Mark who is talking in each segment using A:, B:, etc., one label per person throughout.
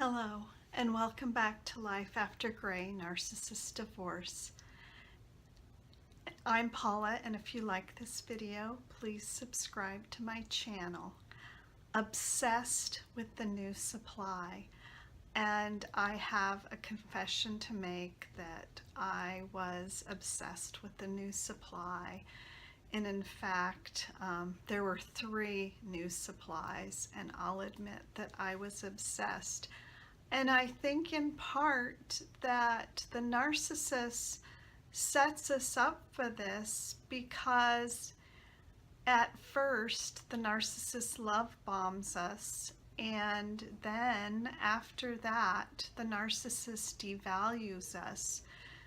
A: Hello, and welcome back to Life After Gray, Narcissist Divorce. I'm Paula, and if you like this video, please subscribe to my channel. Obsessed with the new supply, and I have a confession to make that I was obsessed with the new supply. And in fact, there were 3 new supplies, and I'll admit that I was obsessed. And I think in part that the narcissist sets us up for this because at first the narcissist love bombs us, and then after that the narcissist devalues us.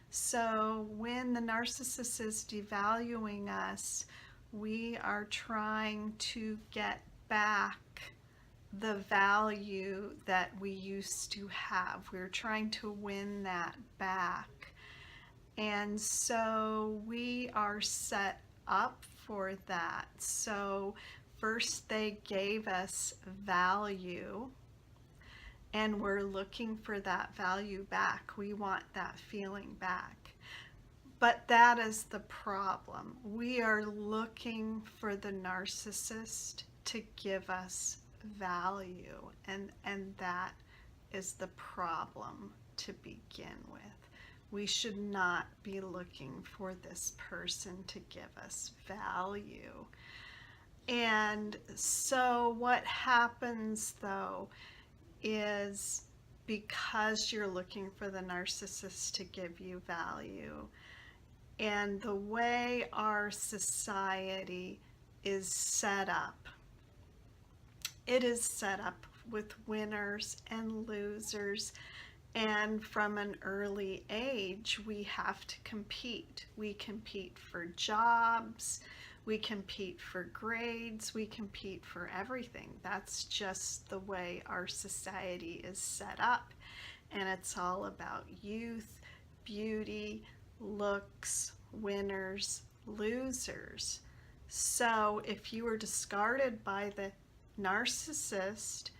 A: So when the narcissist is devaluing us, we are trying to get back the value that we used to have. We're trying to win that back. And so we are set up for that. So first they gave us value, and we're looking for that value back. We want that feeling back. But that is the problem. We are looking for the narcissist to give us value, and that is the problem to begin with. We should not be looking for this person to give us value. And so what happens though is, because you're looking for the narcissist to give you value, and the way our society is set up, it is set up with winners and losers, and from an early age we have to compete. We compete for jobs, we compete for grades, we compete for everything. That's just the way our society is set up, and it's all about youth, beauty, looks, winners, losers. So if you were discarded by the narcissist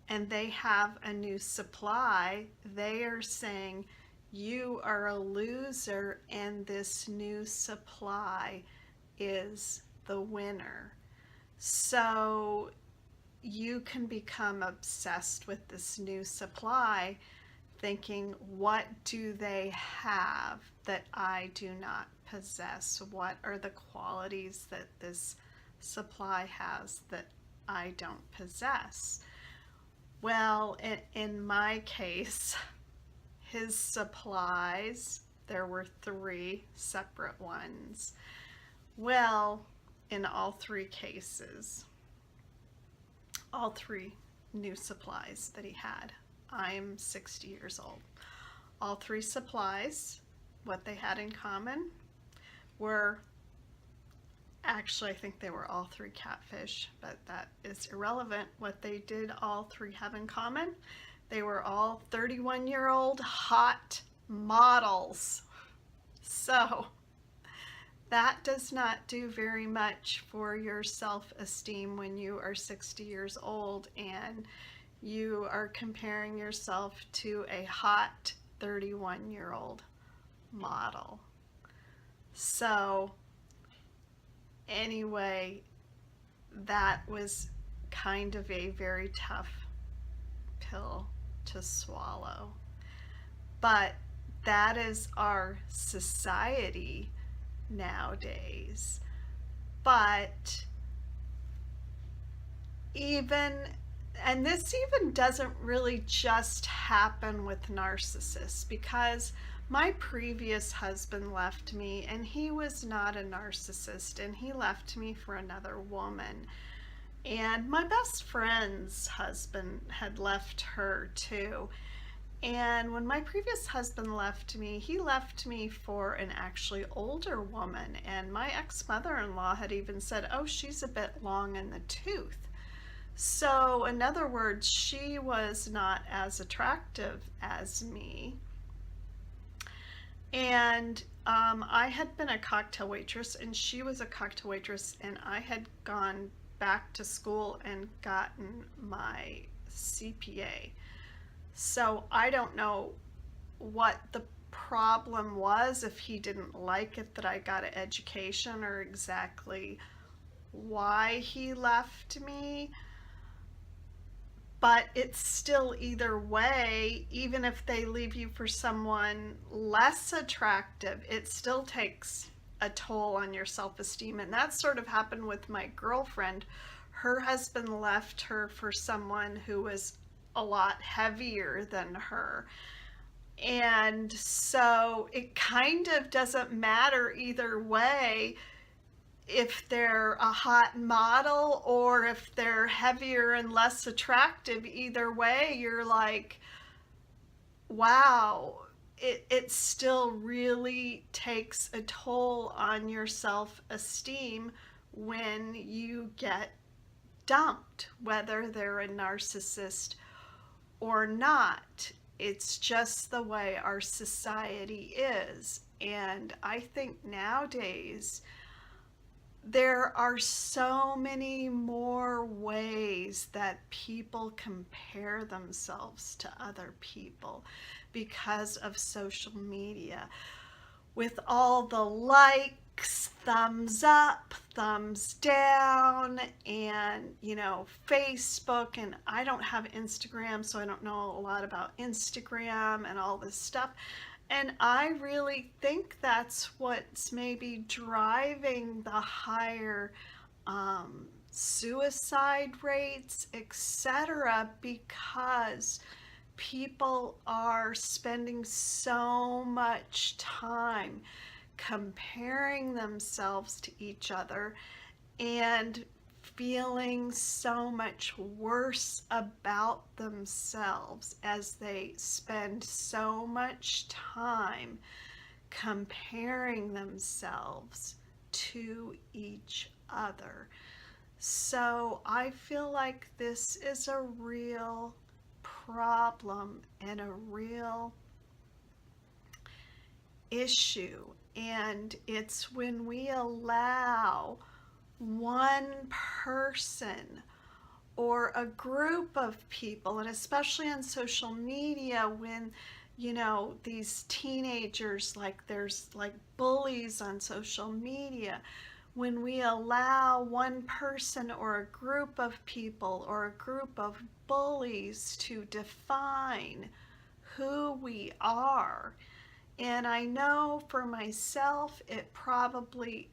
A: and they have a new supply, they are saying you are a loser and this new supply is the winner. So you can become obsessed with this new supply, thinking, what do they have that I do not possess? What are the qualities that this supply has that I don't possess? Well, in my case, his supplies, there were 3 separate ones. Well, in all 3 cases, all 3 new supplies that he had, I'm 60 years old. All 3 supplies, what they had in common were, actually I think they were all 3 catfish, but that is irrelevant. What they did all 3 have in common, they were all 31-year-old hot models. So that does not do very much for your self-esteem when you are 60 years old and you are comparing yourself to a hot 31-year-old model. So anyway, that was kind of a very tough pill to swallow. But that is our society nowadays. But and this even doesn't really just happen with narcissists, because my previous husband left me and he was not a narcissist, and he left me for another woman. And my best friend's husband had left her too. And when my previous husband left me, he left me for an actually older woman. And my ex-mother-in-law had even said, oh, she's a bit long in the tooth. So in other words, she was not as attractive as me. And I had been a cocktail waitress and she was a cocktail waitress, and I had gone back to school and gotten my CPA. So I don't know what the problem was, if he didn't like it that I got an education, or exactly why he left me. But it's still, either way, even if they leave you for someone less attractive, it still takes a toll on your self-esteem. And that sort of happened with my girlfriend. Her husband left her for someone who was a lot heavier than her. And so it kind of doesn't matter either way, if they're a hot model or if they're heavier and less attractive. Either way, you're like, wow, it still really takes a toll on your self-esteem when you get dumped, whether they're a narcissist or not. It's just the way our society is. And I think nowadays there are so many more ways that people compare themselves to other people because of social media. With all the likes, thumbs up, thumbs down, and Facebook. And I don't have Instagram, so I don't know a lot about Instagram and all this stuff. And I really think that's what's maybe driving the higher suicide rates, etc., because people are spending so much time comparing themselves to each other and feeling so much worse about themselves as they spend so much time comparing themselves to each other. So I feel like this is a real problem and a real issue. And it's when we allow one person or a group of people, and especially on social media, when these teenagers, like there's like bullies on social media, when we allow one person or a group of people or a group of bullies to define who we are. And I know for myself, it probably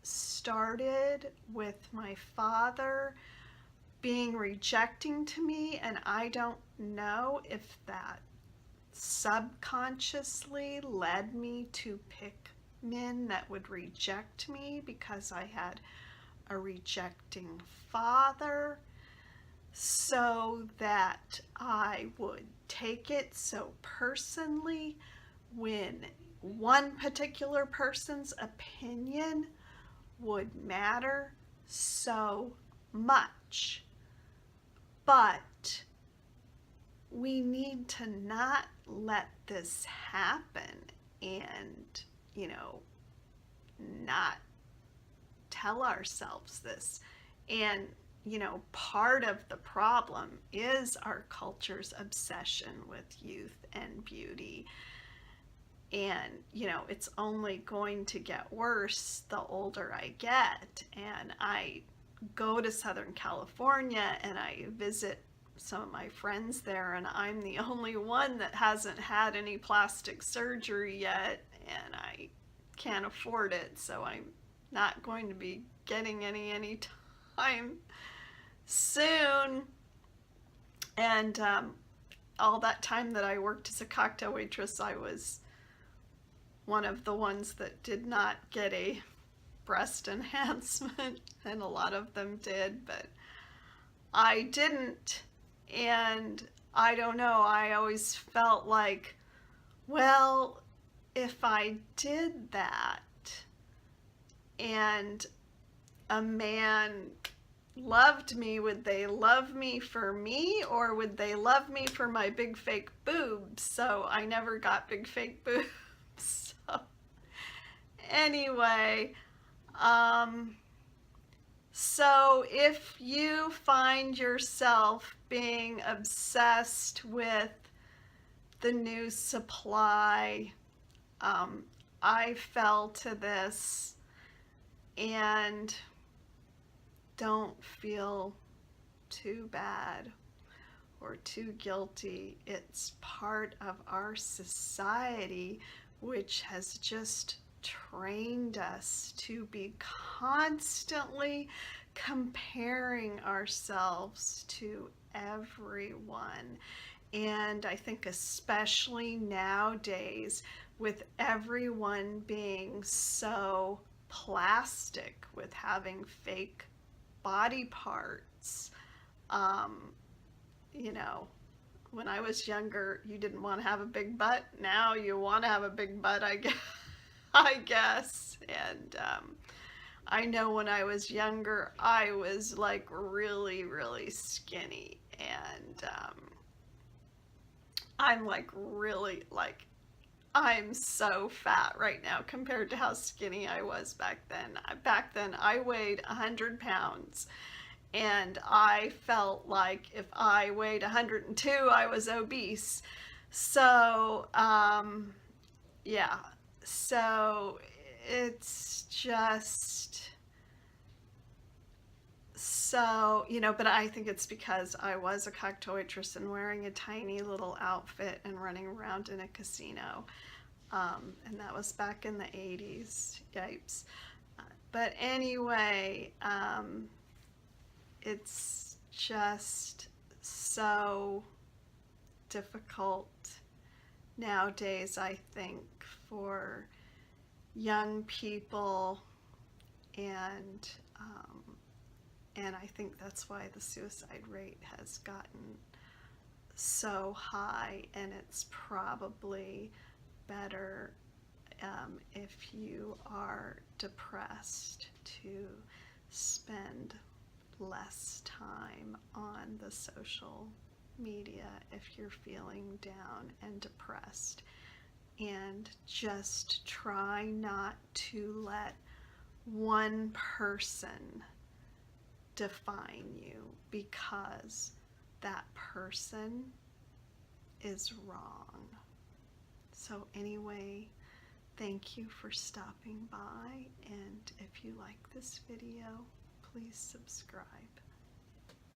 A: started with my father being rejecting to me, and I don't know if that subconsciously led me to pick men that would reject me because I had a rejecting father, so that I would take it so personally when one particular person's opinion would matter so much. But we need to not let this happen and, not tell ourselves this. And, part of the problem is our culture's obsession with youth and beauty. And, it's only going to get worse the older I get. And I go to Southern California and I visit some of my friends there, and I'm the only one that hasn't had any plastic surgery yet, and I can't afford it, so I'm not going to be getting any time soon. And all that time that I worked as a cocktail waitress, I was one of the ones that did not get a breast enhancement, and a lot of them did, but I didn't. And I don't know, I always felt like, well, if I did that and a man loved me, would they love me for me, or would they love me for my big fake boobs? So I never got big fake boobs. So anyway, so if you find yourself being obsessed with the New Supply. I fell to this and don't feel too bad or too guilty. It's part of our society, which has just trained us to be constantly comparing ourselves to everyone. And I think especially nowadays, with everyone being so plastic, with having fake body parts, you know, when I was younger, you didn't want to have a big butt. Now you want to have a big butt, I guess. I guess. And I know when I was younger, I was like really, really skinny. And I'm like really like, I'm so fat right now compared to how skinny I was back then. Back then I weighed 100 pounds. And I felt like if I weighed 102, I was obese. So, yeah. So it's just so, but I think it's because I was a cocktail waitress and wearing a tiny little outfit and running around in a casino. And that was back in the 80s. Yipes. But anyway, it's just so difficult nowadays, I think, for young people, and I think that's why the suicide rate has gotten so high, and it's probably better if you are depressed to spend less time on the social media if you're feeling down and depressed, and just try not to let one person define you, because that person is wrong. So anyway, thank you for stopping by, and if you like this video, please subscribe.